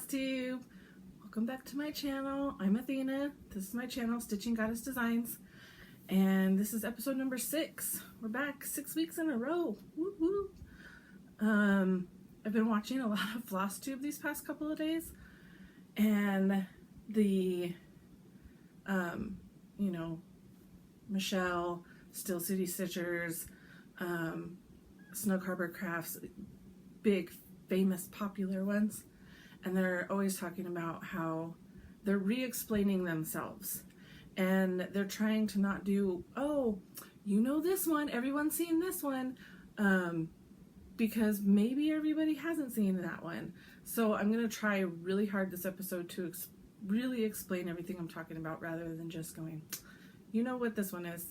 Flosstube. Welcome back to my channel. I'm Athena. This is my channel, Stitching Goddess Designs. And this is episode number 6. We're back 6 weeks in a row. Woo woo. I've been watching a lot of Flosstube these past couple of days. And the, Michelle, Still City Stitchers, Snug Harbor Crafts, big, famous, popular ones. And they're always talking about how they're re-explaining themselves. And they're trying to not do, oh, you know this one, everyone's seen this one, because maybe everybody hasn't seen that one. So I'm going to try really hard this episode to really explain everything I'm talking about rather than just going, you know what this one is.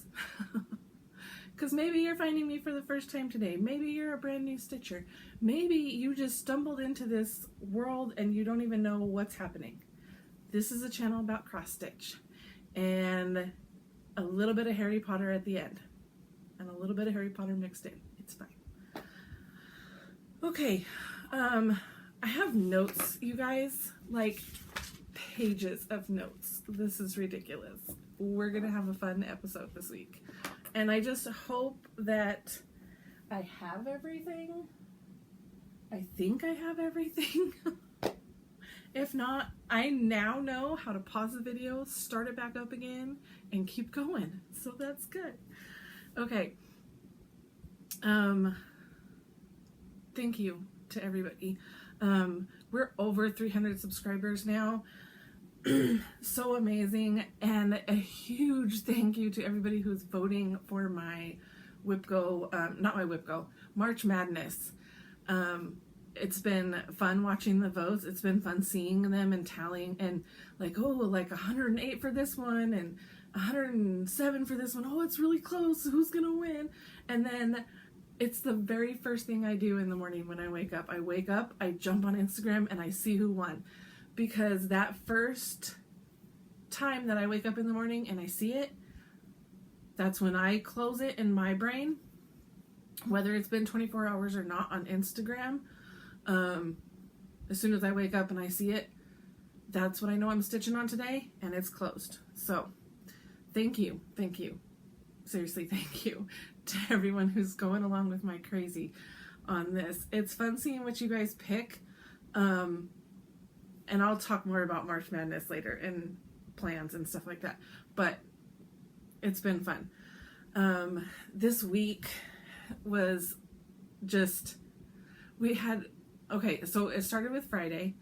Because maybe you're finding me for the first time today. Maybe you're a brand new stitcher. Maybe you just stumbled into this world and you don't even know what's happening. This is a channel about cross stitch and a little bit of Harry Potter at the end and a little bit of Harry Potter mixed in. It's fine. Okay, I have notes, you guys, like pages of notes. This is ridiculous. We're gonna have a fun episode this week. And I just hope that I have everything. I think I have everything. If not, I now know how to pause the video, start it back up again, and keep going. So that's good. Okay. Thank you to everybody. We're over 300 subscribers now. So amazing, and a huge thank you to everybody who's voting for my March Madness. It's been fun watching the votes. It's been fun seeing them and tallying and like 108 for this one and 107 for this one. Oh, it's really close. Who's gonna win? And then it's the very first thing I do in the morning when I wake up. I jump on Instagram and I see who won. Because that first time that I wake up in the morning and I see it, that's when I close it in my brain, whether it's been 24 hours or not on Instagram. As soon as I wake up and I see it, that's what I know I'm stitching on today, and it's closed. So thank you. Seriously, thank you to everyone who's going along with my crazy on this. It's fun seeing what you guys pick. And I'll talk more about March Madness later and plans and stuff like that. But it's been fun. This week was just, so it started with Friday.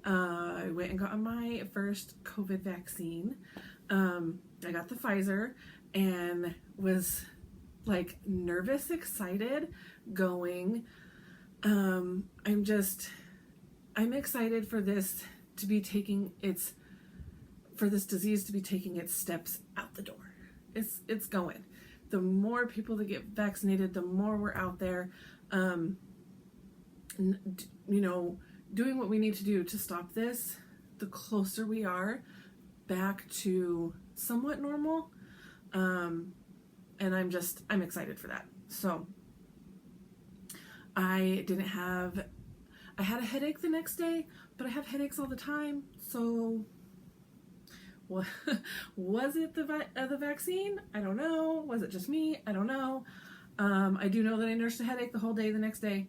I went and got my first COVID vaccine. I got the Pfizer and was like nervous, excited, going. I'm excited for this to be this disease to be taking its steps out the door. It's going. The more people that get vaccinated, the more we're out there, doing what we need to do to stop this, the closer we are back to somewhat normal. And I'm excited for that. So I had a headache the next day, but I have headaches all the time. So, was it the vaccine? I don't know. Was it just me? I don't know. I do know that I nursed a headache the whole day the next day.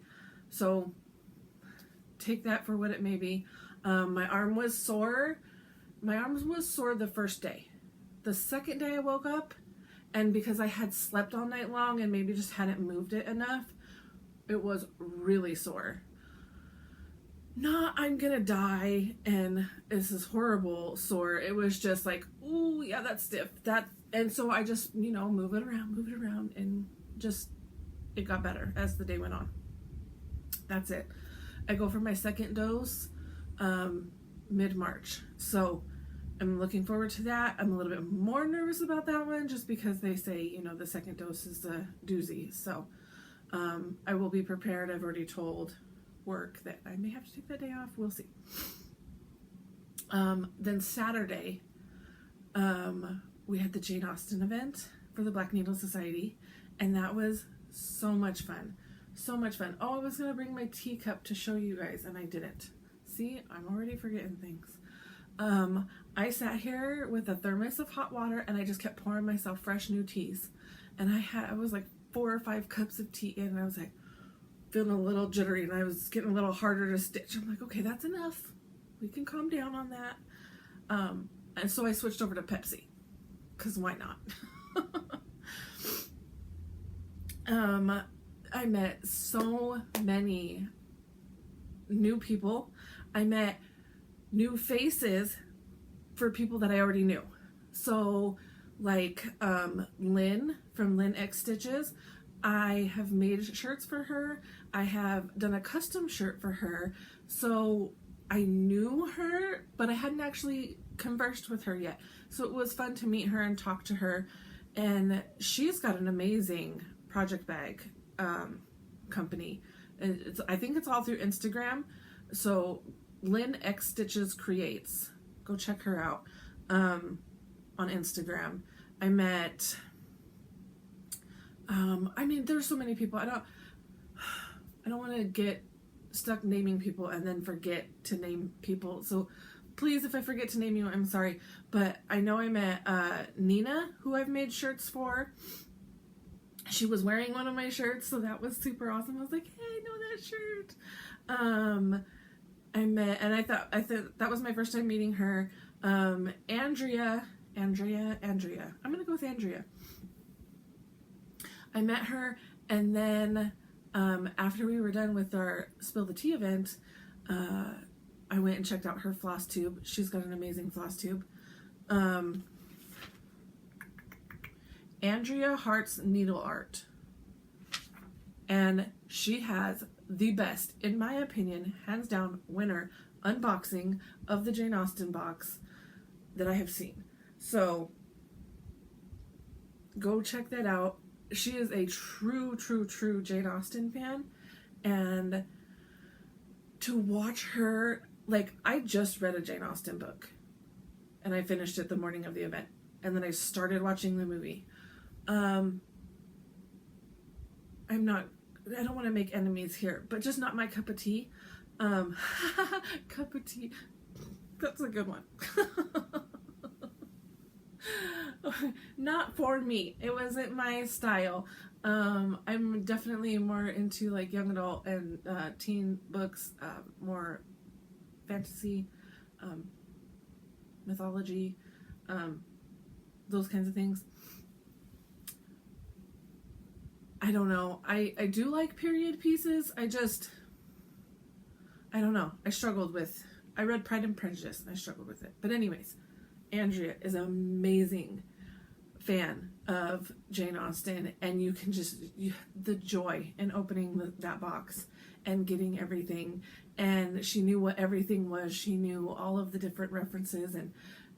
So, take that for what it may be. My arm was sore. My arm was sore the first day. The second day I woke up, and because I had slept all night long and maybe just hadn't moved it enough, it was really sore. Not I'm gonna die and this is horrible sore. It was just like, ooh, yeah, that's stiff. And so I just, move it around, and just, it got better as the day went on. That's it. I go for my second dose mid-March. So I'm looking forward to that. I'm a little bit more nervous about that one just because they say, the second dose is a doozy. So I will be prepared. I've already told work that I may have to take that day off. We'll see. Then Saturday, we had the Jane Austen event for the Black Needle Society, and that was so much fun. Oh, I was gonna bring my teacup to show you guys, and I didn't. See, I'm already forgetting things. I sat here with a thermos of hot water and I just kept pouring myself fresh new teas. And I was like 4 or 5 cups of tea in, and I was like feeling a little jittery, and I was getting a little harder to stitch. I'm like, okay, that's enough. We can calm down on that. And so I switched over to Pepsi, because why not? I met so many new people. I met new faces for people that I already knew. So like Lynn from Lynn X Stitches, I have made shirts for her. I have done a custom shirt for her. So I knew her, but I hadn't actually conversed with her yet. So it was fun to meet her and talk to her. And she's got an amazing project bag company. I think it's all through Instagram. So Lynn X Stitches Creates. Go check her out on Instagram. I met, there's so many people. I don't want to get stuck naming people and then forget to name people. So please, if I forget to name you, I'm sorry. But I know I met Nina, who I've made shirts for. She was wearing one of my shirts, so that was super awesome. I was like, hey, I know that shirt. I thought that was my first time meeting her. Andrea. I'm gonna go with Andrea. I met her, and then after we were done with our Spill the Tea event, I went and checked out her Flosstube. She's got an amazing Flosstube. Andrea Hart's Needle Art. And she has the best, in my opinion, hands down winner unboxing of the Jane Austen box that I have seen. So go check that out. She is a true Jane Austen fan. And to watch her, like, I just read a Jane Austen book and I finished it the morning of the event. And then I started watching the movie. I don't want to make enemies here, but just not my cup of tea. Cup of tea. That's a good one. Not for me. It wasn't my style. I'm definitely more into like young adult and teen books, more fantasy, mythology, those kinds of things. I don't know. I do like period pieces. I don't know. I read Pride and Prejudice and I struggled with it. But anyways, Andrea is an amazing fan of Jane Austen, and you can the joy in opening that box and getting everything. And she knew what everything was. She knew all of the different references, and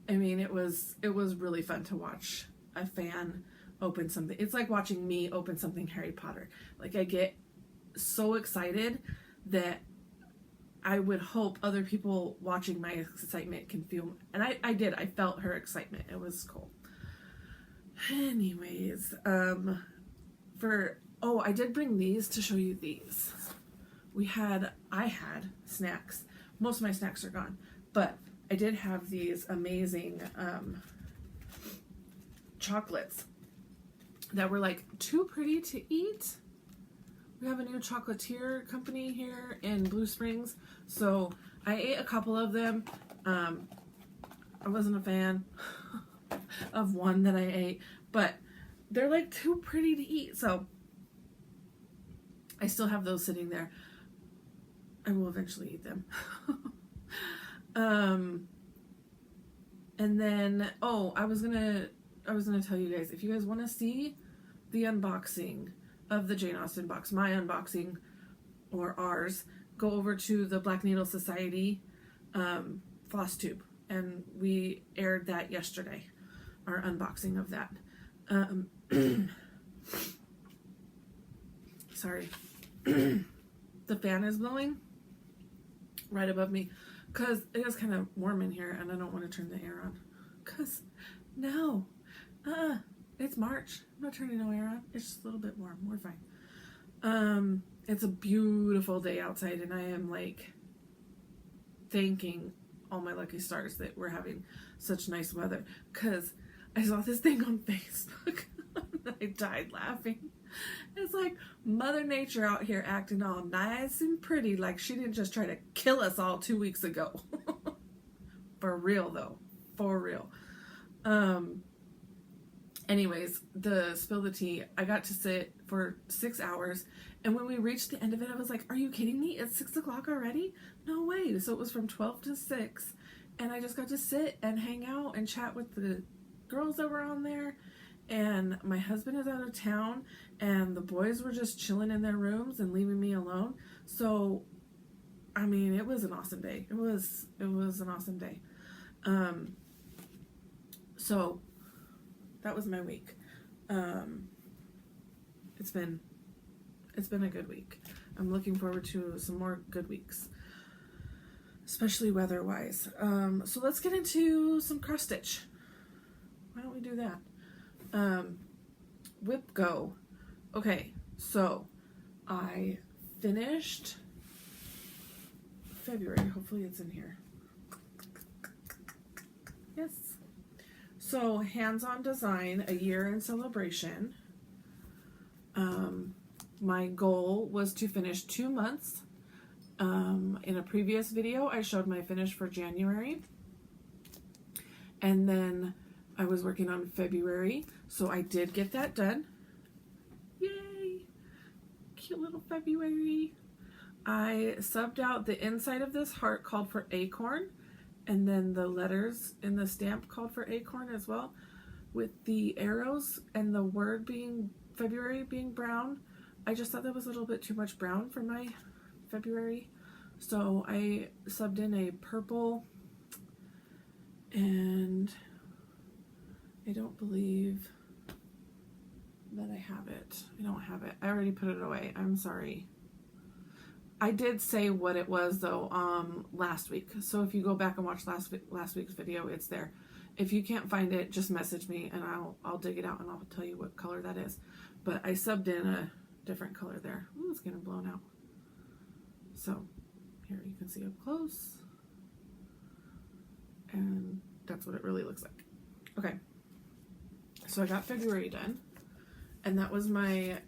I mean, it was really fun to watch a fan open something. It's like watching me open something Harry Potter. Like, I get so excited that I would hope other people watching my excitement can feel, and I did. I felt her excitement. It was cool. Anyways, I did bring these to show you these. I had snacks. Most of my snacks are gone, but I did have these amazing chocolates that were like too pretty to eat. We have a new chocolatier company here in Blue Springs, so I ate a couple of them. I wasn't a fan of one that I ate, but they're like too pretty to eat, so I still have those sitting there. I will eventually eat them. And then, I was gonna tell you guys, if you guys want to see the unboxing of the Jane Austen box, my unboxing or ours, go over to the Black Needle Society Flosstube, and we aired that yesterday, our unboxing of that. Sorry. The fan is blowing right above me because it is kind of warm in here and I don't want to turn the air on because no, it's March. I'm not turning no air on. It's just a little bit warm. We're fine. It's a beautiful day outside and I am like thanking all my lucky stars that we're having such nice weather, because I saw this thing on Facebook and I died laughing. It's like Mother Nature out here acting all nice and pretty, like she didn't just try to kill us all 2 weeks ago. For real though, for real. Anyways, the spill the tea, I got to sit for 6 hours, and when we reached the end of it, I was like, are you kidding me? It's 6 o'clock already? No way. So it was from 12 to 6, and I just got to sit and hang out and chat with the girls that were on there, and my husband is out of town, and the boys were just chilling in their rooms and leaving me alone. So, I mean, it was an awesome day. It was an awesome day. So that was my week. It's been a good week. I'm looking forward to some more good weeks, especially weather-wise. So let's get into some cross stitch. Why don't we do that? Whip go. Okay, so I finished February. Hopefully it's in here. Yes. So, hands-on design, a year in celebration. My goal was to finish 2 months. In a previous video, I showed my finish for January. And then I was working on February, so I did get that done. Yay! Cute little February. I subbed out the inside of this heart called for acorn, and then the letters in the stamp called for acorn as well, with the arrows and the word being February being brown. I just thought that was a little bit too much brown for my February, so I subbed in a purple, and I don't believe that I have it. I don't have it. I already put it away. I'm sorry. I did say what it was though last week, so if you go back and watch last week's video, it's there. If you can't find it, just message me and I'll dig it out and I'll tell you what color that is. But I subbed in a different color there. Ooh, it's getting blown out. So here you can see up close, and that's what it really looks like. Okay, so I got February done, and that was my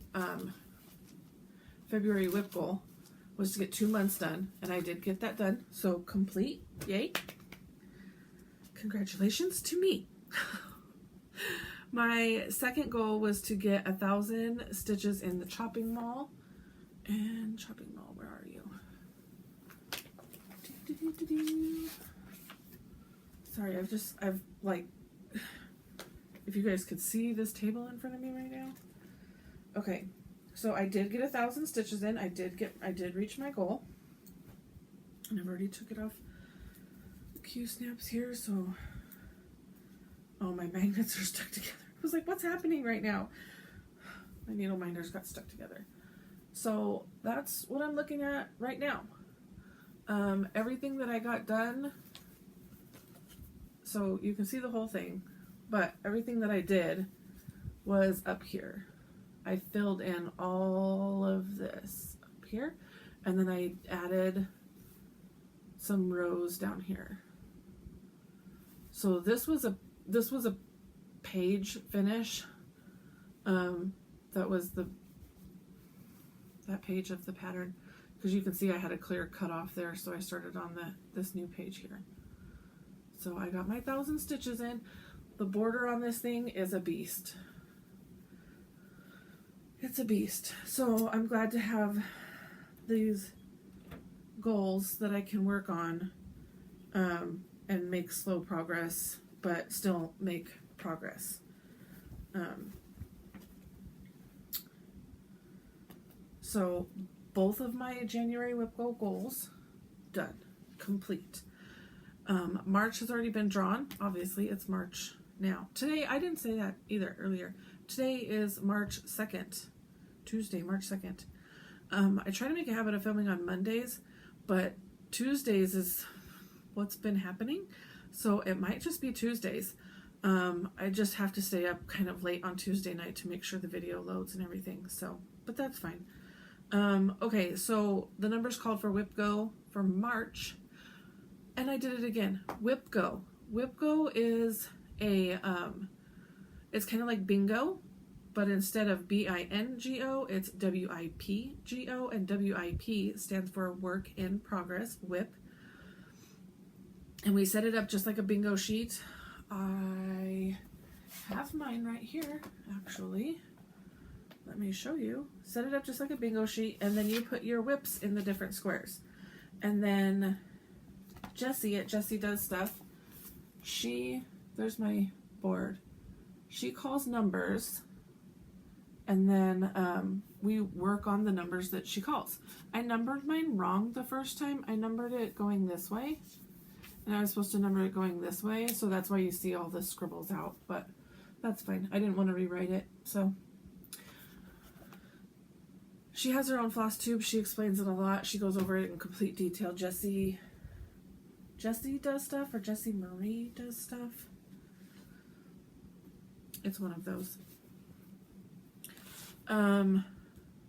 February whip goal, was to get 2 months done, and I did get that done. So complete, yay. Congratulations to me. My second goal was to get 1,000 stitches in the chopping mall. And chopping mall, where are you? Sorry, I've like, if you guys could see this table in front of me right now. Okay, so I did get 1,000 stitches in. I did reach my goal. And I've already took it off Q-snaps here, so, oh, my magnets are stuck together. I was like, what's happening right now? My needle minders got stuck together. So that's what I'm looking at right now. Everything that I got done, so you can see the whole thing, but everything that I did was up here. I filled in all of this up here, and then I added some rows down here. So this was a page finish. That was that page of the pattern, because you can see I had a clear cut off there, so I started on this new page here. So I got my 1,000 stitches in. The border on this thing is a beast. It's a beast. So I'm glad to have these goals that I can work on and make slow progress, but still make progress. So both of my January whip go goals done, complete. March has already been drawn. Obviously, it's March now. Today, I didn't say that either earlier. Today is March 2nd, Tuesday, March 2nd. I try to make a habit of filming on Mondays, but Tuesdays is what's been happening. So it might just be Tuesdays. I just have to stay up kind of late on Tuesday night to make sure the video loads and everything. So, but that's fine. Okay, so the numbers called for whip go for March And I did it again. Whip Go. Whip Go is a, it's kind of like bingo, but instead of bingo, it's WIPGO, and WIP stands for work in progress, WIP. And we set it up just like a bingo sheet. I have mine right here, actually. Let me show you. Set it up just like a bingo sheet, and then you put your whips in the different squares. And then Jessie at Jessie Does Stuff, there's my board. She calls numbers, and then we work on the numbers that she calls. I numbered mine wrong the first time. I numbered it going this way, and I was supposed to number it going this way, so that's why you see all the scribbles out, but that's fine. I didn't want to rewrite it, so. She has her own Flosstube. She explains it a lot. She goes over it in complete detail. Jessie Does Stuff, or Jessie Marie Does Stuff. It's one of those.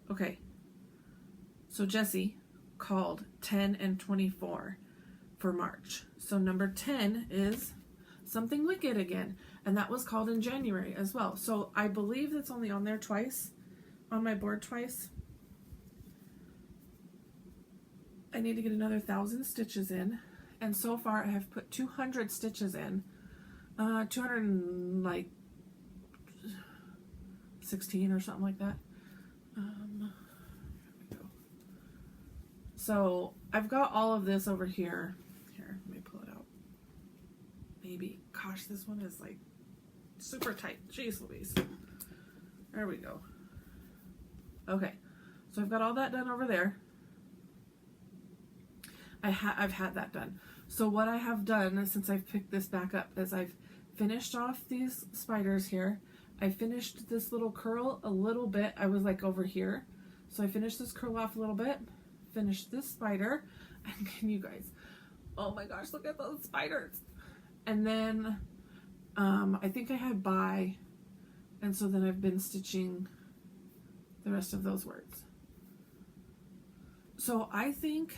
Okay. So Jessie called 10 and 24 for March. So number 10 is Something Wicked again. And that was called in January as well. So I believe it's only on there twice. On my board twice. I need to get another 1,000 stitches in. And so far I have put 200 stitches in. 216 or something like that. Here we go. So I've got all of this over here. Here, let me pull it out. Maybe. Gosh, this one is like super tight. Jeez Louise. There we go. Okay. So I've got all that done over there. I've had that done. So what I have done since I've picked this back up is I've finished off these spiders here. I finished this little curl a little bit. I was like over here. So I finished this curl off a little bit. Finished this spider. And can you guys, oh my gosh, look at those spiders. And then I think I had by, and so then I've been stitching the rest of those words. So I think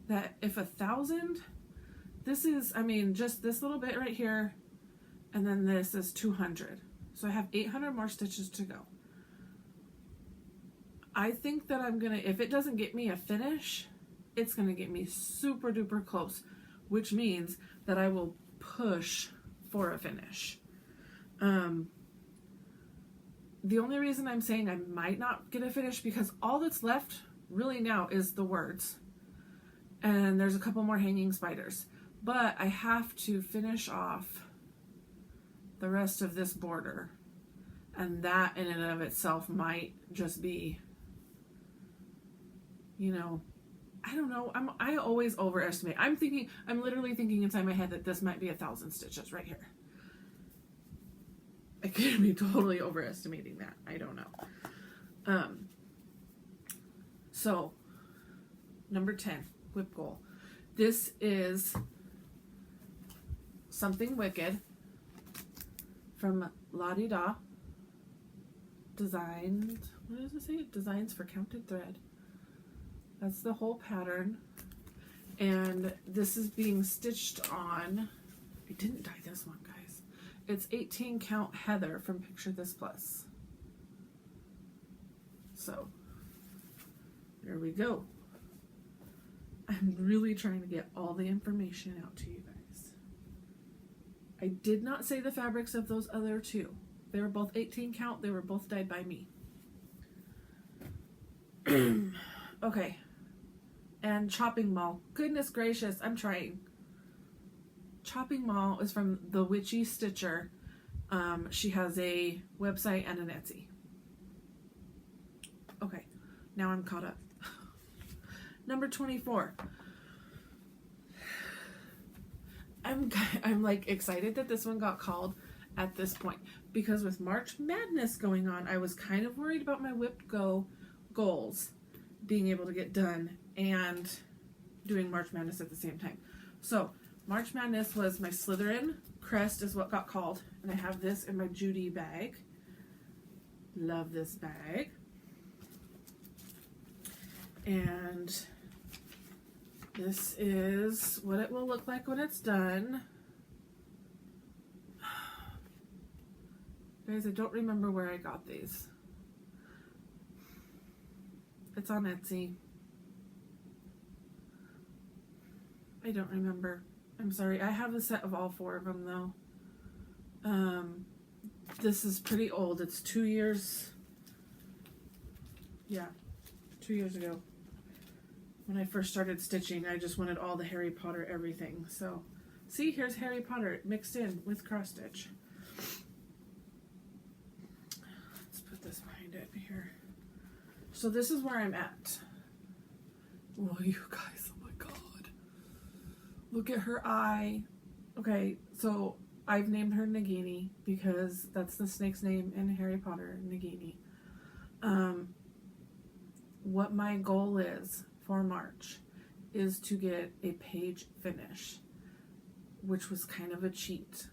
that if 1,000, this is, I mean, just this little bit right here, and then this is 200. So I have 800 more stitches to go. I think that I'm gonna, if it doesn't get me a finish, it's gonna get me super duper close, which means that I will push for a finish. The only reason I'm saying I might not get a finish because all that's left really now is the words. And there's a couple more hanging spiders. But I have to finish off the rest of this border. And that in and of itself might just be, you know, I don't know. I always overestimate. I'm literally thinking inside my head that this might be 1,000 stitches right here. I could be totally overestimating that. I don't know. So, number 10. Whip goal. This is Something Wicked from La Di Da Designed. What does it say? Designs for Counted Thread. That's the whole pattern. And this is being stitched on. I didn't dye this one, guys. It's 18 count Heather from Picture This Plus. So, there we go. I'm really trying to get all the information out to you guys. I did not say the fabrics of those other two. They were both 18 count. They were both dyed by me. Okay. And Chopping Mall. Goodness gracious, I'm trying. Chopping Mall is from the Witchy Stitcher. She has a website and an Etsy. Okay. Now I'm caught up. Number 24. I'm like excited that this one got called at this point because with March Madness going on, I was kind of worried about my Whip Go goals being able to get done and doing March Madness at the same time. So March Madness was my Slytherin Crest is what got called, and I have this in my Judy bag. Love this bag. And This is what it will look like when it's done. Guys, I don't remember where I got these. It's on Etsy. I don't remember. I'm sorry. I have a set of all 4 of them though. This is pretty old. It's 2 years. Yeah, 2 years ago. When I first started stitching, I just wanted all the Harry Potter everything. So, see, here's Harry Potter mixed in with cross stitch. Let's put this behind it here. So this is where I'm at. Oh, you guys, oh my god. Look at her eye. Okay, so I've named her Nagini because that's the snake's name in Harry Potter, Nagini. What my goal is for March is to get a page finish, which was kind of a cheat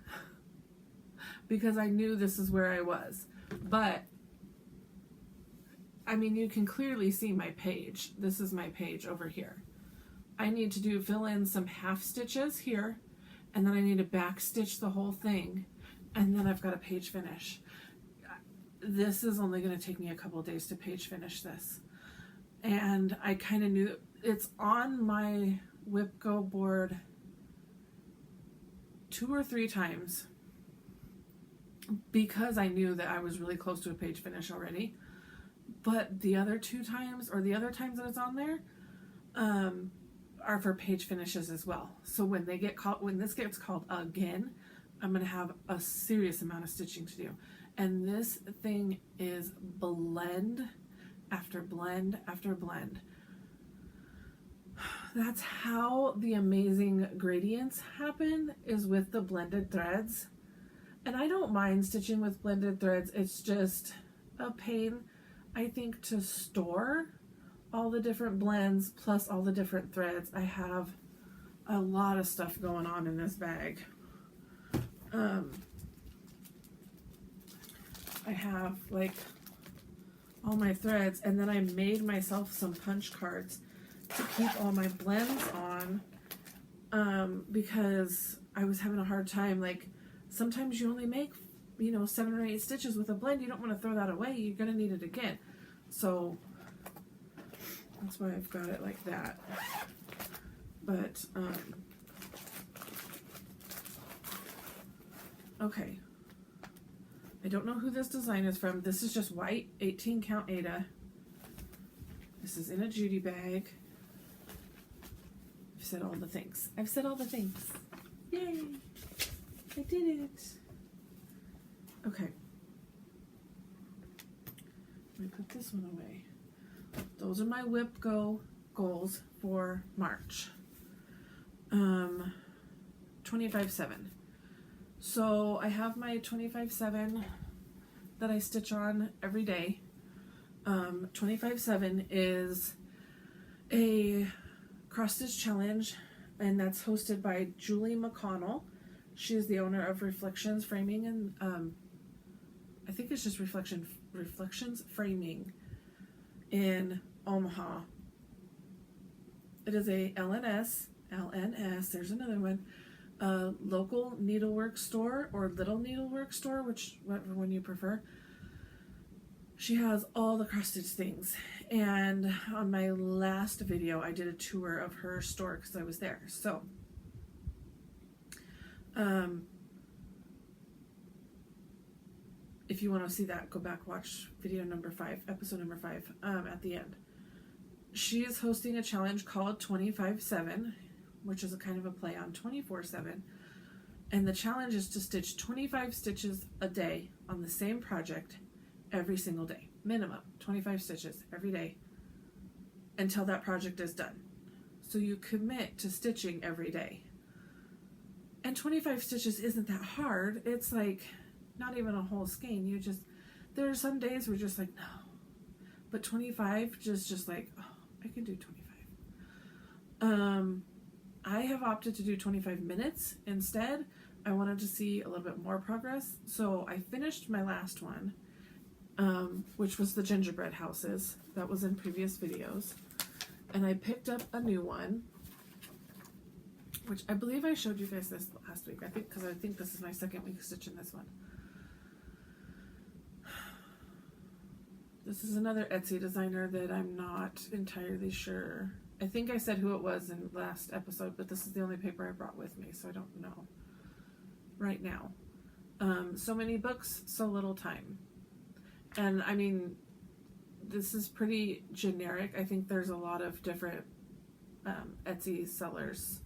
because I knew this is where I was. But I mean, you can clearly see my page. This is my page over here. I need to fill in some half stitches here, and then I need to back stitch the whole thing, and then I've got a page finish. This is only going to take me a couple of days to page finish this. And I kind of knew it's on my Whip Go board 2 or 3 times because I knew that I was really close to a page finish already. But the other 2 times, or the other times that it's on there, are for page finishes as well. So when they get called, when this gets called again, I'm going to have a serious amount of stitching to do. And this thing is blend after blend after blend. That's how the amazing gradients happen, is with the blended threads. And I don't mind stitching with blended threads. It's just a pain, I think, to store all the different blends plus all the different threads. I have a lot of stuff going on in this bag. I have like all my threads, and then I made myself some punch cards to keep all my blends on, because I was having a hard time. Like, sometimes you only make, 7 or 8 stitches with a blend. You don't want to throw that away. You're going to need it again. So that's why I've got it like that. But, okay. I don't know who this design is from. This is just white 18 count Aida. This is in a Judy bag. I've said all the things. I've said all the things. Yay! I did it. Okay. Let me put this one away. Those are my Whip Go goals for March. 25/7. So I have my 25/7 that I stitch on every day. 25/7 is a cross stitch challenge, and that's hosted by Julie McConnell. She is the owner of Reflections Framing, and I think it's just Reflections Framing in Omaha. It is a LNS, there's another one, local needlework store or little needlework store, whichever one you prefer. She has all the cross stitch things, and on my last video I did a tour of her store because I was there. So if you want to see that, go back, watch video number 5, episode number 5, at the end. She is hosting a challenge called 25/7, which is a kind of a play on 24/7. And the challenge is to stitch 25 stitches a day on the same project every single day. Minimum 25 stitches every day until that project is done. So you commit to stitching every day. And 25 stitches isn't that hard. It's like not even a whole skein. There are some days where you're just like, no. But 25, just like, oh, I can do 25. I have opted to do 25 minutes instead. I wanted to see a little bit more progress. So I finished my last one, which was the gingerbread houses. That was in previous videos. And I picked up a new one. which I believe I showed you guys this last week. I think this is my second week stitching this one. This is another Etsy designer that I'm not entirely sure. I think I said who it was in the last episode, but this is the only paper I brought with me, so I don't know right now. So many books, so little time. And I mean, this is pretty generic. I think there's a lot of different Etsy sellers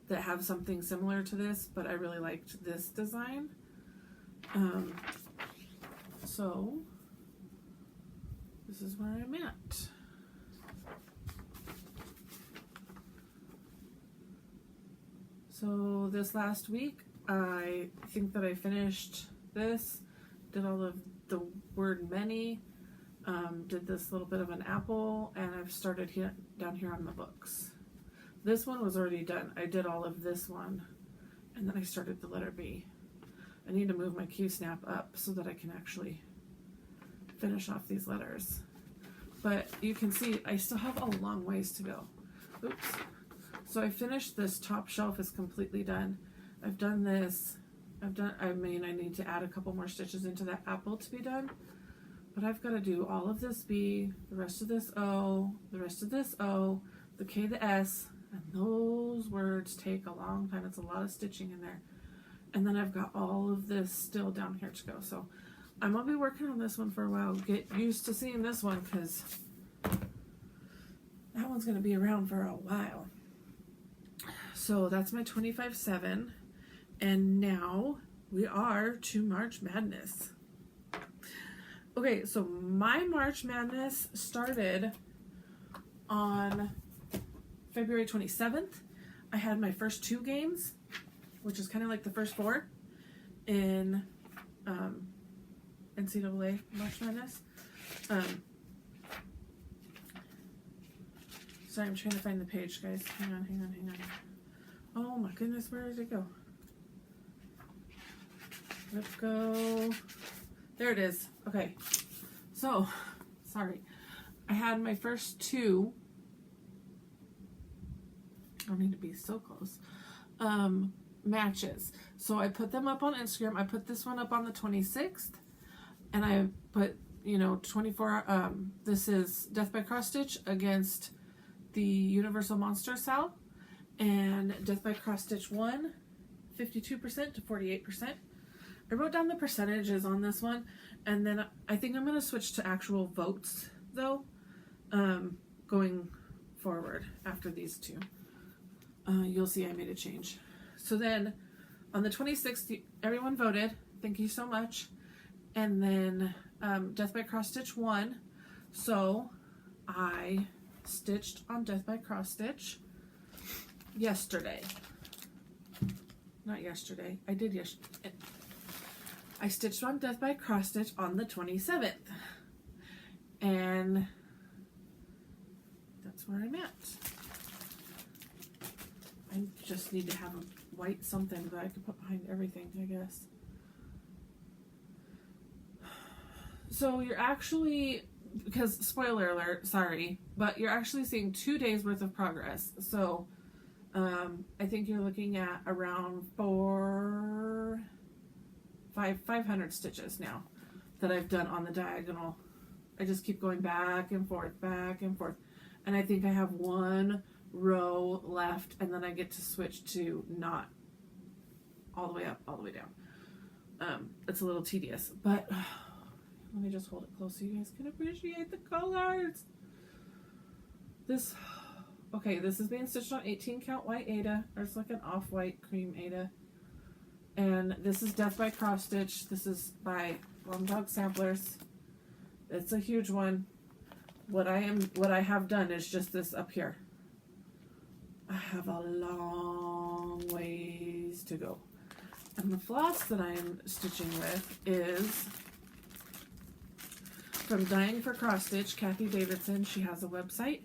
that have something similar to this, but I really liked this design. So this is where I'm at. So this last week, I think that I finished this, did all of the word many, did this little bit of an apple, and I've started here down here on the books. This one was already done. I did all of this one, and then I started the letter B. I need to move my Q-snap up so that I can actually finish off these letters. But you can see I still have a long ways to go. Oops. So I finished this top shelf is completely done. I've done this. I need to add a couple more stitches into that apple to be done. But I've got to do all of this B, the rest of this O, the rest of this O, the K, the S, and those words take a long time. It's a lot of stitching in there. And then I've got all of this still down here to go. So I'm going to be working on this one for a while. Get used to seeing this one because that one's going to be around for a while. So that's my 25/7. And now we are to March Madness. Okay, so my March Madness started on February 27th. I had my first 2 games, which is kind of like the first 4 in NCAA March Madness. Sorry, I'm trying to find the page, guys. Hang on. Oh my goodness, where did it go? Let's go. There it is. Okay. So, sorry. I had my first 2. I don't need to be so close. Matches. So I put them up on Instagram. I put this one up on the 26th. And I put, 24. This is Death by Cross Stitch against the Universal Monster Sal. And Death by Cross Stitch won 52% to 48%. I wrote down the percentages on this one, and then I think I'm going to switch to actual votes, though, going forward after these 2. You'll see I made a change. So then, on the 26th, everyone voted. Thank you so much. And then, Death by Cross Stitch won, so I stitched on Death by Cross Stitch yesterday. Not yesterday. I did yesterday. I stitched on Death by Cross Stitch on the 27th. And that's where I'm at. I just need to have a white something that I can put behind everything, I guess. So you're actually, because spoiler alert, sorry, but you're actually seeing 2 days worth of progress. So I think you're looking at around 500 stitches now that I've done on the diagonal. I just keep going back and forth, and I think I have 1 row left, and then I get to switch to not all the way up, all the way down. It's a little tedious, but let me just hold it close so you guys can appreciate the colors. This is being stitched on 18 count white Aida, or it's like an off-white cream Aida. And this is Death by Cross Stitch. This is by Long Dog Samplers. It's a huge one. What I have done is just this up here. I have a long ways to go. And the floss that I'm stitching with is from Dying for Cross Stitch, Kathy Davidson. She has a website.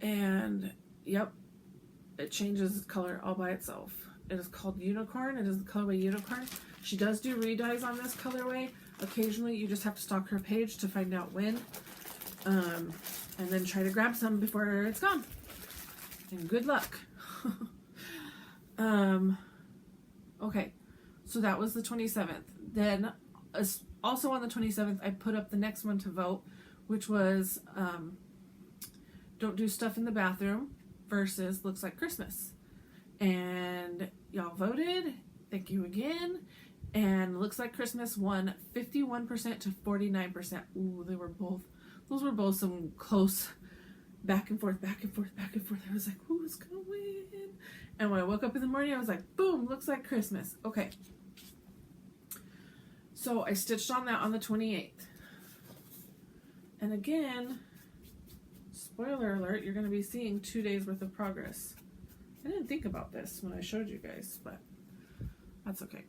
And, yep, it changes color all by itself. It is called Unicorn. It is the colorway Unicorn. She does do redyes on this colorway. Occasionally, you just have to stalk her page to find out when. And then try to grab some before it's gone. And good luck. Okay, so that was the 27th. Then, also on the 27th, I put up the next one to vote, which was Don't Do Stuff in the Bathroom versus Looks Like Christmas. And y'all voted. Thank you again. And Looks Like Christmas won 51% to 49%. Ooh, those were both some close back and forth, back and forth, back and forth. I was like, who's gonna win? And when I woke up in the morning, I was like, boom, Looks Like Christmas. Okay. So I stitched on that on the 28th. And again, spoiler alert, you're going to be seeing 2 days worth of progress. I didn't think about this when I showed you guys, but that's okay.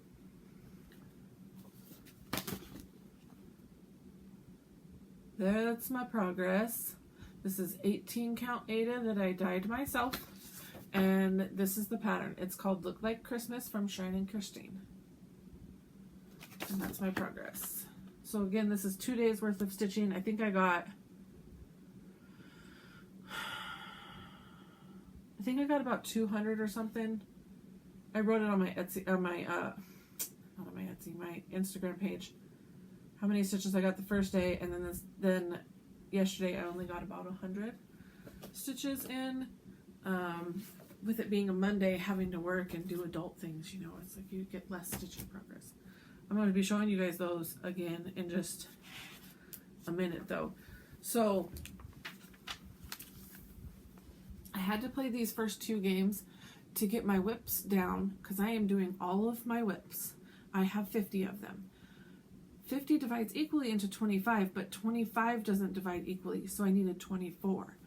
That's my progress. This is 18 count Ada that I dyed myself. And this is the pattern. It's called Look Like Christmas from Shine and Christine. And that's my progress. So again, this is 2 days worth of stitching. I think I got about 200 or something. I wrote it on my Etsy, or my, not on my Etsy, my Instagram page. How many stitches I got the first day, and then yesterday I only got about 100 stitches in. With it being a Monday, having to work and do adult things, you know, it's like you get less stitching progress. I'm going to be showing you guys those again in just a minute, though. So I had to play these first 2 games to get my whips down, because I am doing all of my whips. I have 50 of them. 50 divides equally into 25, but 25 doesn't divide equally, so I needed 24.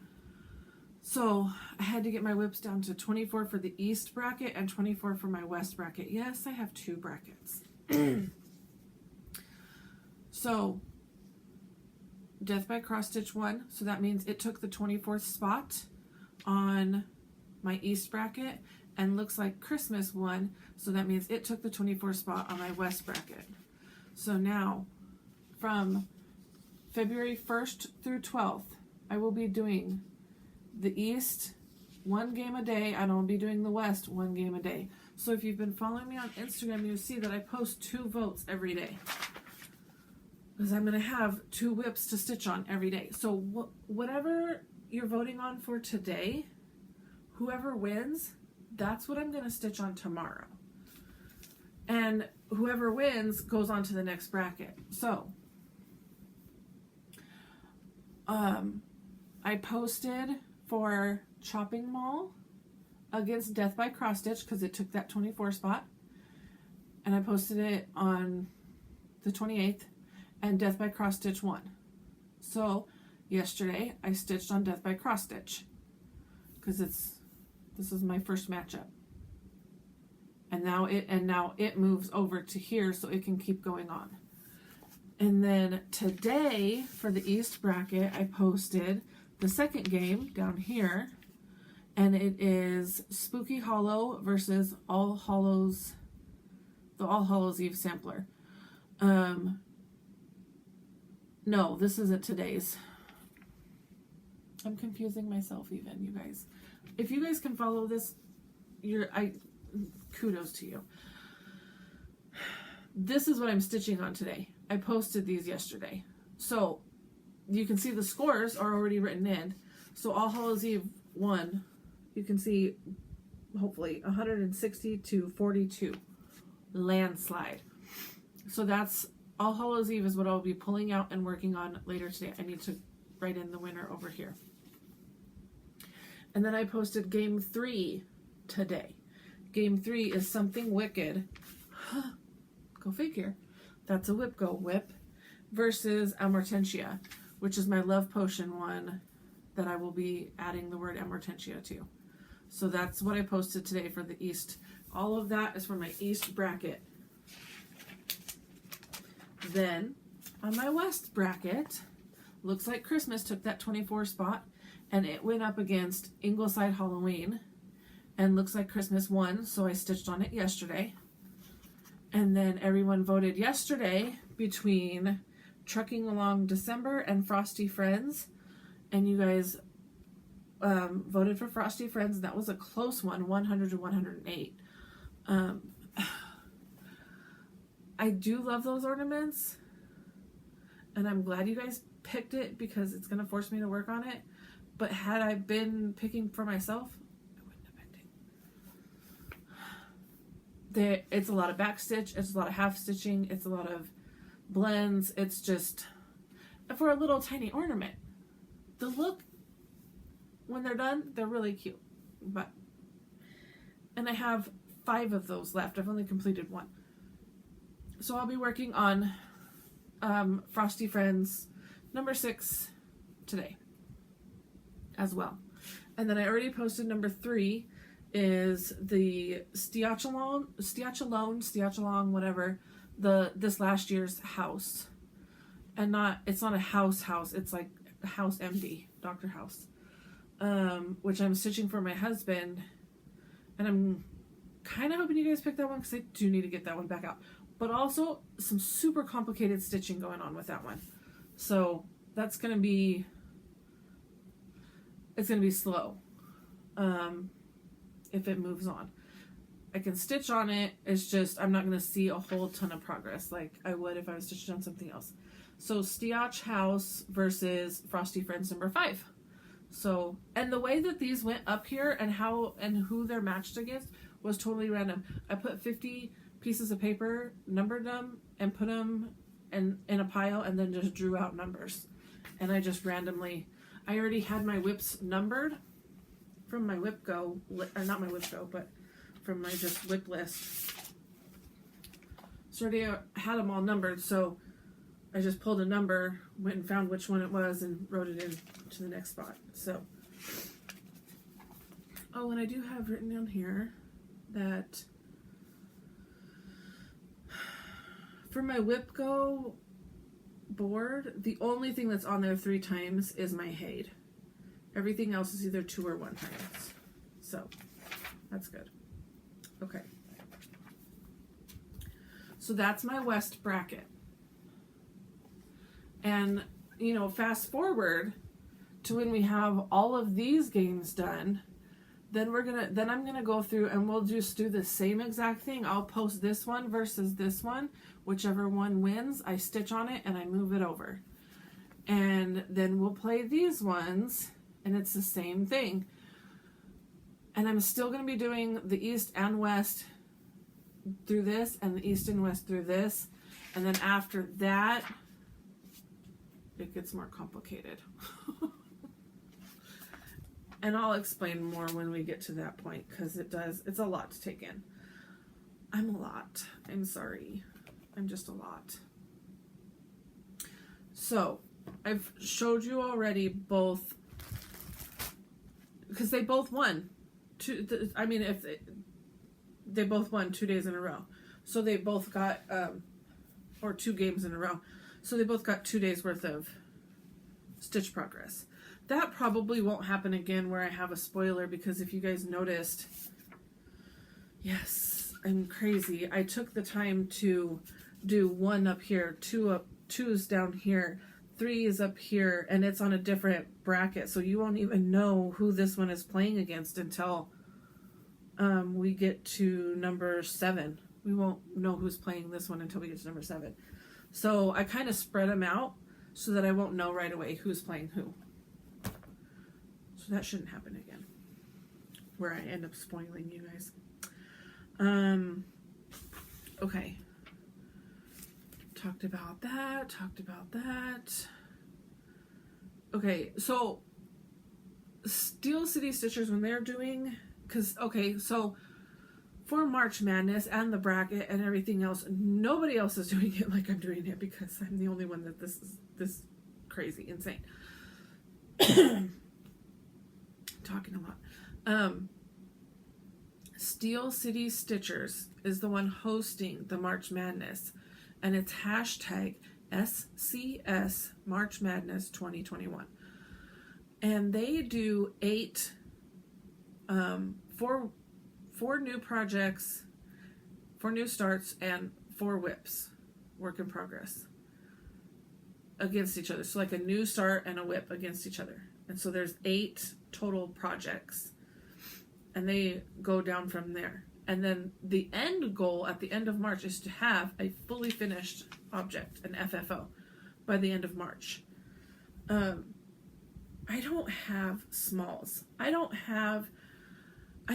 So I had to get my whips down to 24 for the east bracket and 24 for my west bracket. Yes, I have 2 brackets. So Death by Cross Stitch won, so that means it took the 24th spot on my east bracket, and Looks Like Christmas won, so that means it took the 24th spot on my west bracket. So now, from February 1st through 12th, I will be doing the east 1 game a day, and I'll be doing the west 1 game a day. So if you've been following me on Instagram, you'll see that I post 2 votes every day, because I'm going to have 2 whips to stitch on every day. So whatever you're voting on for today, whoever wins, that's what I'm going to stitch on tomorrow. And whoever wins goes on to the next bracket. So I posted for Chopping Mall against Death by Cross Stitch, because it took that 24 spot, and I posted it on the 28th, and Death by Cross Stitch won. So yesterday I stitched on Death by Cross Stitch, because this is my first matchup, and now it moves over to here, so it can keep going on. And then today for the east bracket, I posted the second game down here, and it is Spooky Hollow versus the All Hallows Eve sampler. No, this isn't today's. I'm confusing myself even, you guys. If you guys can follow this, kudos to you. This is what I'm stitching on today. I posted these yesterday. So you can see the scores are already written in. So All Hallows Eve won. You can see, hopefully, 160 to 42. Landslide. So that's All Hallows Eve is what I'll be pulling out and working on later today. I need to write in the winner over here. And then I posted Game 3 today. Game 3 is Something Wicked. Go figure. That's a whip go whip. Versus Amortentia, which is my love potion one that I will be adding the word Amortentia to. So that's what I posted today for the East. All of that is for my East bracket. Then on my West bracket, Looks Like Christmas took that 24 spot, and it went up against Ingleside Halloween, and Looks Like Christmas won, so I stitched on it yesterday. And then everyone voted yesterday between Trucking Along December and Frosty Friends, and you guys voted for Frosty Friends. That was a close one, 100 to 108. I do love those ornaments, and I'm glad you guys picked it because it's going to force me to work on it. But had I been picking for myself, I wouldn't have picked it. It's a lot of back stitch, it's a lot of half stitching, it's a lot of blends. It's just, for a little tiny ornament, the look, when they're done, they're really cute. And I have 5 of those left. I've only completed 1. So I'll be working on Frosty Friends number 6 today as well. And then I already posted number 3 is the Stiachalone, whatever, this last year's house. And it's not a house, it's like House MD, Dr. House. Which I'm stitching for my husband. And I'm kind of hoping you guys pick that one because I do need to get that one back out. But also some super complicated stitching going on with that one. So that's going to be, it's going to be slow if it moves on. I can stitch on it, it's just I'm not going to see a whole ton of progress like I would if I was stitching on something else. So Stiach House versus Frosty Friends number 5. So, and the way that these went up here and how and who they're matched against was totally random. I put 50 pieces of paper, numbered them, and put them in a pile, and then just drew out numbers. And I just randomly, I already had my whips numbered from my whip go, or not my whip go, but from my just whip list. So I already had them all numbered, so I just pulled a number, went and found which one it was, and wrote it in to the next spot. So, oh, and I do have written down here that for my whip go board, the only thing that's on there 3 times is my Haid. Everything else is either 2 or 1 times. So, that's good. Okay. So that's my West bracket. And, you know, fast forward to when we have all of these games done, then I'm gonna go through and we'll just do the same exact thing. I'll post this one versus this one. Whichever one wins, I stitch on it and I move it over. And then we'll play these ones and it's the same thing. And I'm still gonna be doing the East and West through this and the East and West through this. And then after that, it gets more complicated. And I'll explain more when we get to that point because it's a lot to take in. I'm a lot. I'm sorry. I'm just a lot. So I've showed you already both, because they both won. They both won 2 days in a row. So they both got, or 2 games in a row. So they both got 2 days worth of stitch progress. That probably won't happen again where I have a spoiler, because if you guys noticed, yes, I'm crazy. I took the time to do 1 up here, 2's down here, 3 is up here, and it's on a different bracket. So you won't even know who this one is playing against until we get to number 7. We won't know who's playing this one until we get to number 7. So I kind of spread them out so that I won't know right away who's playing who. So that shouldn't happen again, where I end up spoiling you guys. Okay. Talked about that. Okay, so Steel City Stitchers, when they're doing, so for March Madness and the bracket and everything else, nobody else is doing it like I'm doing it, because I'm the only one that this is this crazy, insane. Talking a lot. Steel City Stitchers is the one hosting the March Madness, and it's hashtag SCS March Madness 2021. And they do 4 new projects, 4 new starts, and 4 whips, work in progress, against each other. So like a new start and a whip against each other. And so there's 8 total projects, and they go down from there. And then the end goal at the end of March is to have a fully finished object, an FFO, by the end of March. I don't have smalls. I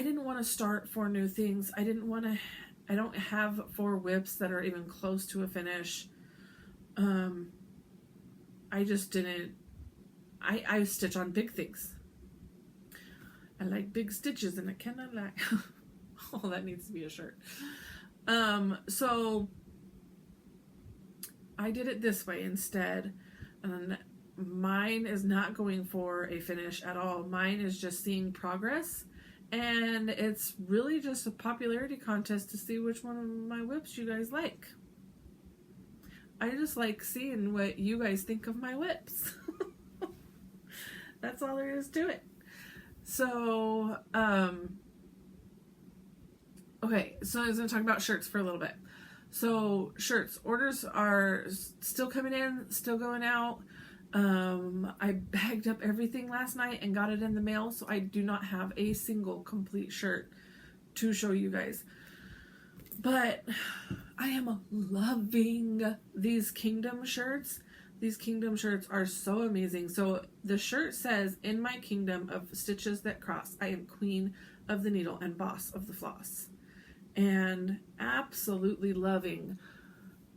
didn't want to start 4 new things. I don't have 4 whips that are even close to a finish. I just didn't, I stitch on big things. I like big stitches and I cannot like, oh, that needs to be a shirt. So I did it this way instead. And mine is not going for a finish at all. Mine is just seeing progress. And it's really just a popularity contest to see which one of my whips you guys like. I just like seeing what you guys think of my whips. That's all there is to it. So, okay, so I was going to talk about shirts for a little bit. So, shirts. Orders are still coming in, still going out. I bagged up everything last night and got it in the mail, so I do not have a single complete shirt to show you guys. But I am loving these Kingdom shirts. These Kingdom shirts are so amazing. So the shirt says, "In my kingdom of stitches that cross, I am queen of the needle and boss of the floss." And absolutely loving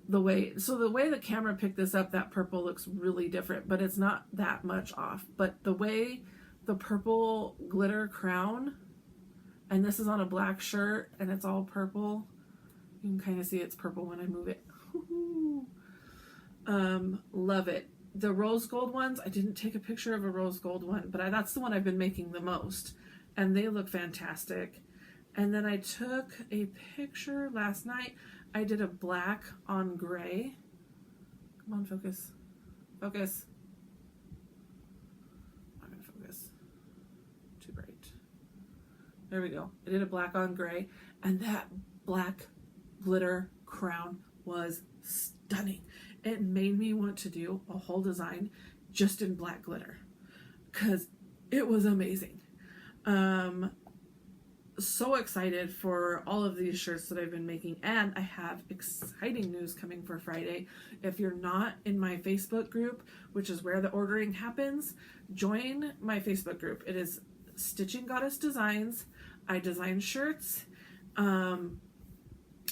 the way the camera picked this up, that purple looks really different, but it's not that much off. But the way the purple glitter crown, and this is on a black shirt and it's all purple. You can kind of see it's purple when I move it. Love it. The rose gold ones, I didn't take a picture of a rose gold one, but that's the one I've been making the most. And they look fantastic. And then I took a picture last night. I did a black on gray. Come on, focus. Focus. I'm going to focus. Too bright. There we go. I did a black on gray. And that black glitter crown was stunning. It made me want to do a whole design just in black glitter. Because it was amazing. So excited for all of these shirts that I've been making, and I have exciting news coming for Friday. If you're not in my Facebook group, which is where the ordering happens, join my Facebook group. It is Stitching Goddess Designs. I design shirts. I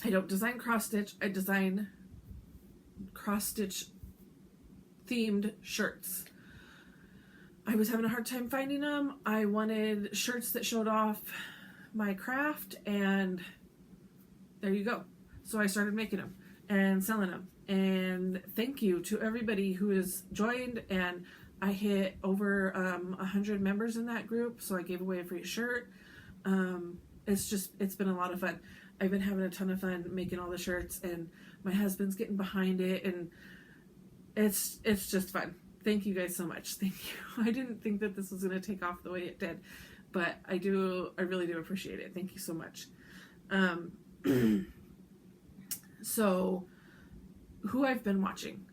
don't design cross stitch. I design cross stitch themed shirts. I was having a hard time finding them. I wanted shirts that showed off my craft, and there you go. So I started making them and selling them, and thank you to everybody who has joined. And I hit over 100 members in that group, so I gave away a free shirt. It's been a lot of fun. I've been having a ton of fun making all the shirts, and my husband's getting behind it, and it's just fun. Thank you guys so much. Thank you. I didn't think that this was going to take off the way it did, but I really do appreciate it. Thank you so much. So, who I've been watching.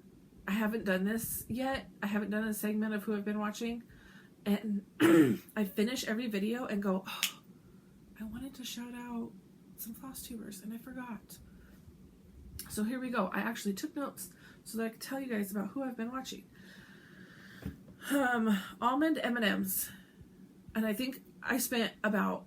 I haven't done this yet. I haven't done a segment of who I've been watching. And I finish every video and go, oh, I wanted to shout out some Flosstubers, and I forgot. So here we go. I actually took notes so that I could tell you guys about who I've been watching. Almond M&Ms. And I think I spent about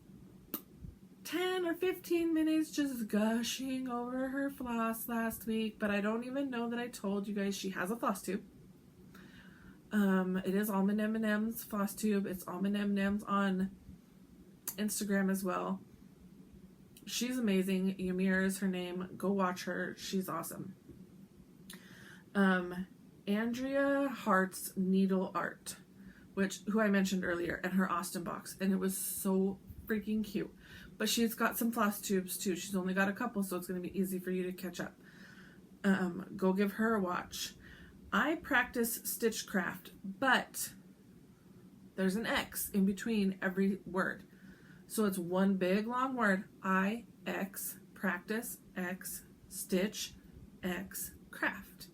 10 or 15 minutes just gushing over her floss last week, but I don't even know that I told you guys she has a Flosstube. It is Almond M&M's Flosstube. It's Almond M&M's on Instagram as well. She's amazing. Ymir is her name. Go watch her. She's awesome. Andrea Hart's Needle Art, who I mentioned earlier, and her Austen box, and it was so freaking cute. But she's got some floss tubes too. She's only got a couple, so it's going to be easy for you to catch up. Go give her a watch. I practice Stitchcraft, but there's an X in between every word. So it's one big long word. I, X, practice, X, stitch, X, craft.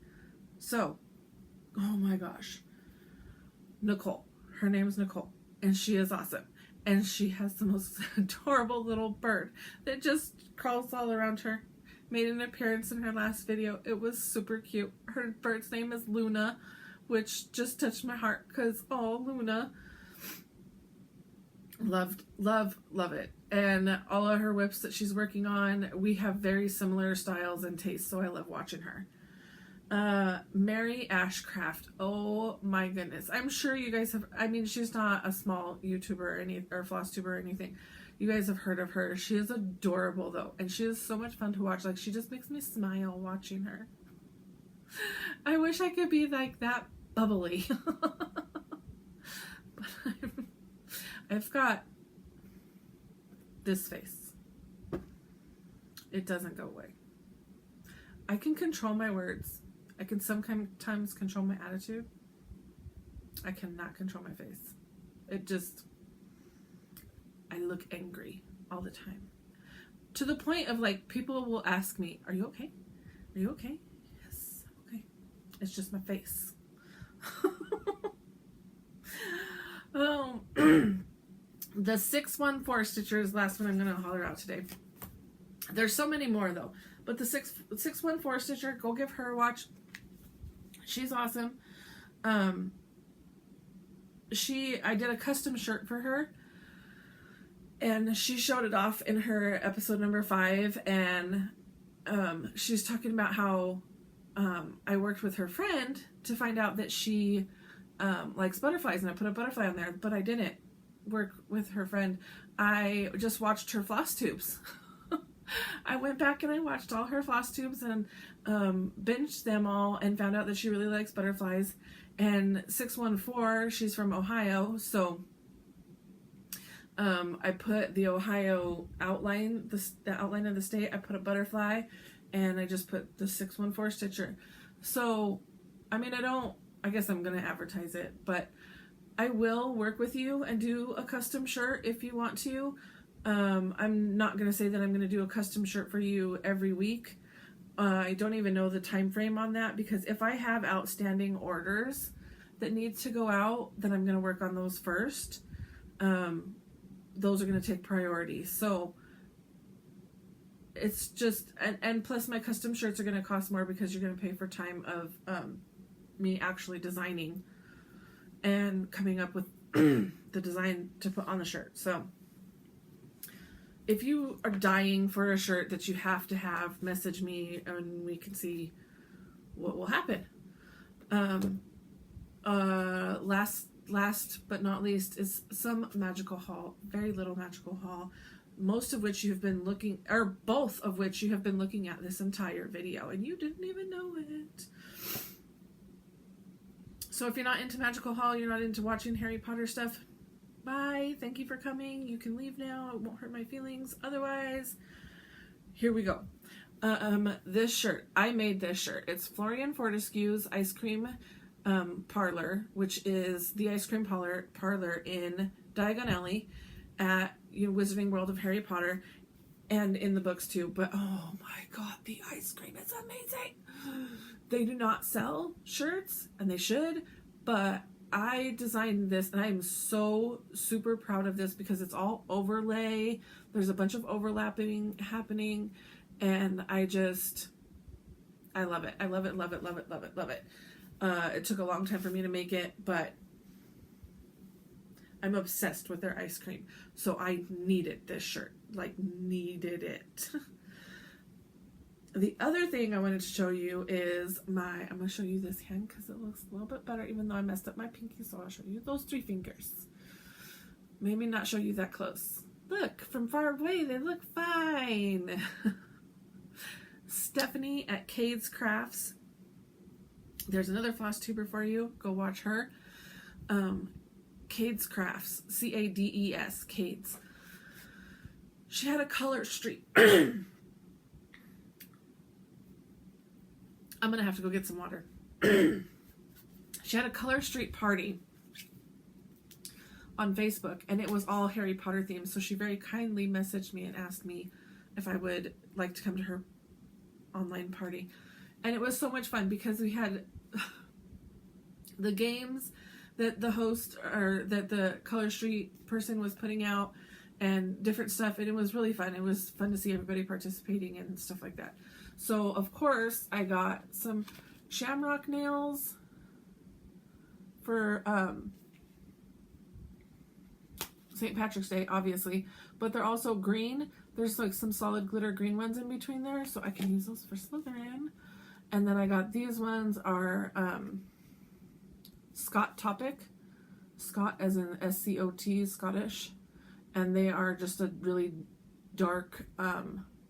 So, oh my gosh. Nicole. Her name's Nicole, and she is awesome. And she has the most adorable little bird that just crawls all around her. Made an appearance in her last video. It was super cute. Her bird's name is Luna, which just touched my heart because, oh, Luna. Love it. And all of her whips that she's working on, we have very similar styles and tastes, so I love watching her. Mary Ashcraft. Oh my goodness. I'm sure you guys have, I mean, she's not a small YouTuber or Flosstube or anything. You guys have heard of her. She is adorable though, and she is so much fun to watch. Like, she just makes me smile watching her. I wish I could be like that bubbly. But I've got this face. It doesn't go away. I can control my words. I can sometimes control my attitude. I cannot control my face. It just, I look angry all the time. To the point of, like, people will ask me, are you okay? Are you okay? Yes, I'm okay. It's just my face. The 614 stitcher is the last one I'm going to holler out today. There's so many more though, but the 614 stitcher, go give her a watch. She's awesome. I did a custom shirt for her, and she showed it off in her episode number 5, and she's talking about how I worked with her friend to find out that she likes butterflies, and I put a butterfly on there, but I didn't work with her friend. I just watched her floss tubes. I went back and I watched all her floss tubes and binged them all and found out that she really likes butterflies. And 614, she's from Ohio, so I put the Ohio outline, the outline of the state. I put a butterfly, and I just put the 614 stitcher. So, I mean, I guess I'm going to advertise it, but I will work with you and do a custom shirt if you want to. I'm not going to say that I'm going to do a custom shirt for you every week. I don't even know the time frame on that, because if I have outstanding orders that need to go out, then I'm going to work on those first. Those are going to take priority. So it's just, and plus my custom shirts are going to cost more because you're going to pay for time of me actually designing and coming up with the design to put on the shirt. So if you are dying for a shirt that you have to have, message me and we can see what will happen. Last but not least is some magical haul. Very little magical haul. Most of which you've been looking, or both of which you have been looking at this entire video, and you didn't even know it. So if you're not into magical haul, you're not into watching Harry Potter stuff, bye. Thank you for coming. You can leave now. It won't hurt my feelings. Otherwise, here we go. This shirt. I made this shirt. It's Florian Fortescue's Ice Cream Parlor, which is the ice cream parlor in Diagon Alley at Wizarding World of Harry Potter, and in the books too. But oh my god, the ice cream is amazing. They do not sell shirts, and they should, but I designed this, and I am so super proud of this because it's all overlay. There's a bunch of overlapping happening, and I love it. I love it, love it, love it, love it, love it. It took a long time for me to make it, but I'm obsessed with their ice cream. So I needed this shirt, like needed it. The other thing I wanted to show you is I'm going to show you this hand because it looks a little bit better, even though I messed up my pinky, so I'll show you those 3 fingers. Maybe not show you that close. Look, from far away, they look fine. Stephanie at Cade's Crafts. There's another floss tuber for you. Go watch her. Cade's Crafts. C-A-D-E-S. Cade's. She had a color streak. I'm going to have to go get some water. She had a color street party on Facebook, and it was all Harry Potter themed. So she very kindly messaged me and asked me if I would like to come to her online party. And it was so much fun because we had the games that the host or that the Color Street person was putting out and different stuff, and it was really fun. It was fun to see everybody participating and stuff like that. So of course I got some shamrock nails for St. Patrick's Day, obviously, but they're also green. There's like some solid glitter green ones in between there, so I can use those for Slytherin. And then I got these ones are Scott Topic, Scott as in S-C-O-T, Scottish, and they are just a really dark,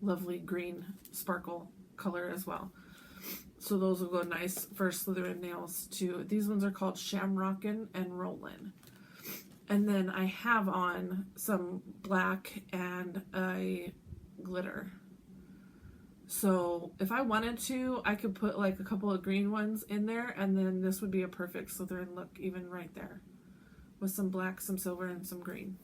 lovely green sparkle color as well. So those will go nice for Slytherin nails too. These ones are called Shamrockin' and Rollin'. And then I have on some black and a glitter. So if I wanted to, I could put like a couple of green ones in there, and then this would be a perfect Slytherin look even right there. With some black, some silver, and some green.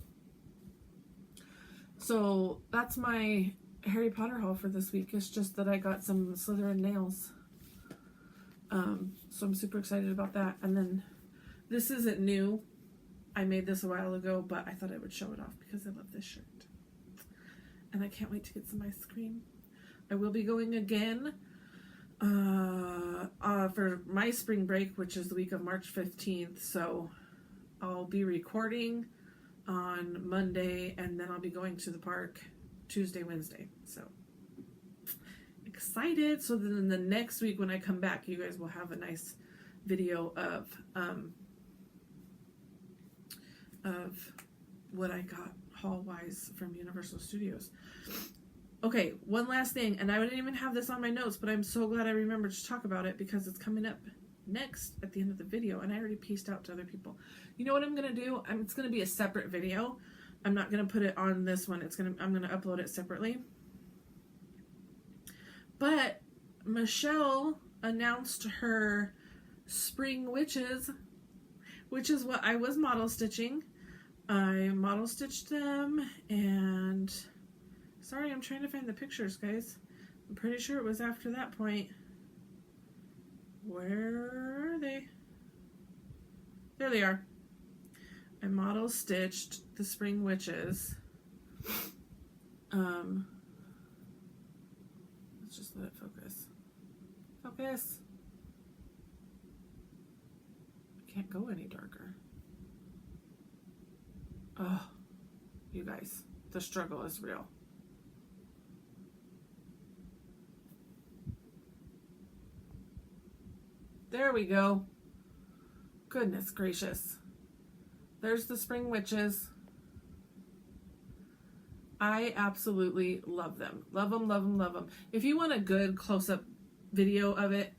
So that's my Harry Potter haul for this week. It's just that I got some Slytherin nails. So I'm super excited about that. And then this isn't new. I made this a while ago, but I thought I would show it off because I love this shirt. And I can't wait to get some ice cream. I will be going again for my spring break, which is the week of March 15th. So I'll be recording on Monday, and then I'll be going to the park Tuesday, Wednesday. So excited. So then the next week when I come back, you guys will have a nice video of what I got haul-wise from Universal Studios. Okay, one last thing, and I didn't even have this on my notes, but I'm so glad I remembered to talk about it because it's coming up next at the end of the video, and I already pieced out to other people. You know what I'm gonna do? It's gonna be a separate video. I'm not gonna put it on this one. I'm gonna upload it separately. But Michelle announced her Spring Witches, which is what I was model stitching. I model stitched them, and sorry, I'm trying to find the pictures, guys. I'm pretty sure it was after that point. Where are they? There they are. I model stitched the Spring Witches. Let's just let it focus. Focus. I can't go any darker. Oh, you guys, the struggle is real. There we go. Goodness gracious. There's the Spring Witches. I absolutely love them. Love them, love them, love them. If you want a good close-up video of it,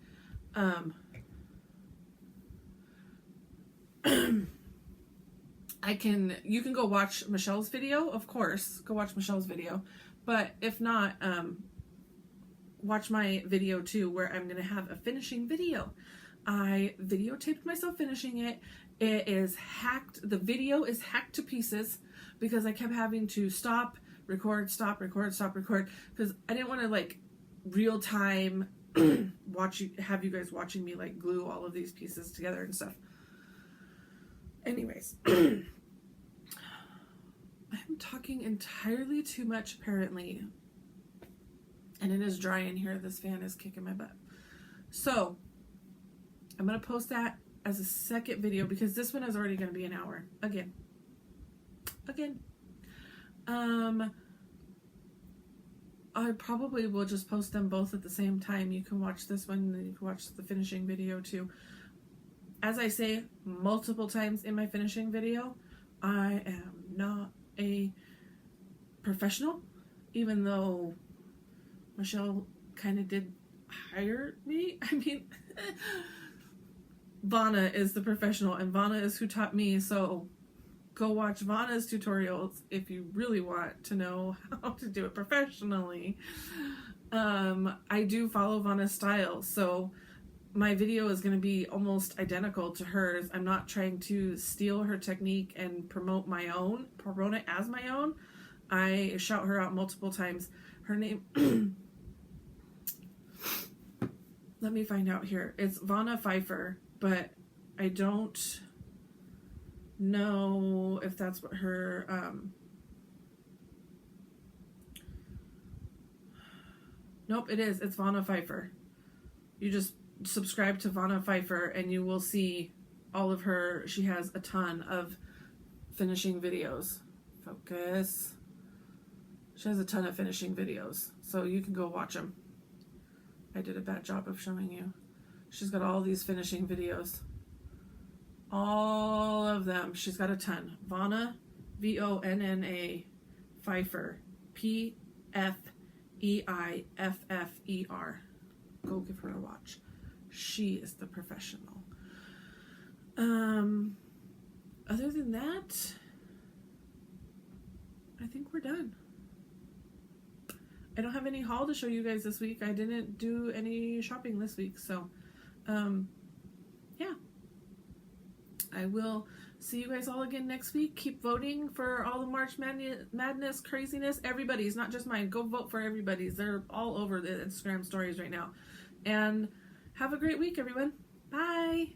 you can go watch Michelle's video, of course. Go watch Michelle's video. But if not, watch my video too, where I'm going to have a finishing video. I videotaped myself finishing it. It is hacked. The video is hacked to pieces because I kept having to stop, record, stop, record, stop, record, because I didn't want to like real time have you guys watching me like glue all of these pieces together and stuff. Anyways, I'm talking entirely too much apparently, and it is dry in here. This fan is kicking my butt. So I'm going to post that as a second video because this one is already going to be an hour. Again. I probably will just post them both at the same time. You can watch this one and then you can watch the finishing video too. As I say multiple times in my finishing video, I am not a professional, even though Michelle kind of did hire me. I mean, Vana is the professional and Vana is who taught me, so go watch Vana's tutorials if you really want to know how to do it professionally. I do follow Vana's style, so my video is going to be almost identical to hers. I'm not trying to steal her technique and promote it as my own. I shout her out multiple times. Her name, let me find out here. It's Vana Pfeiffer, but I don't know if that's what her nope, it is. It's Vanna Pfeiffer. You just subscribe to Vanna Pfeiffer and you will see all of her. She has a ton of finishing videos. Focus. She has a ton of finishing videos, so you can go watch them. I did a bad job of showing you. She's got all these finishing videos. All of them. She's got a ton. Vanna, Vonna, Pfeiffer, Pfeiffer. Go give her a watch. She is the professional. Other than that, I think we're done. I don't have any haul to show you guys this week. I didn't do any shopping this week, so yeah. I will see you guys all again next week. Keep voting for all the March Madness craziness. Everybody's, not just mine. Go vote for everybody's. They're all over the Instagram stories right now. And have a great week, everyone. Bye.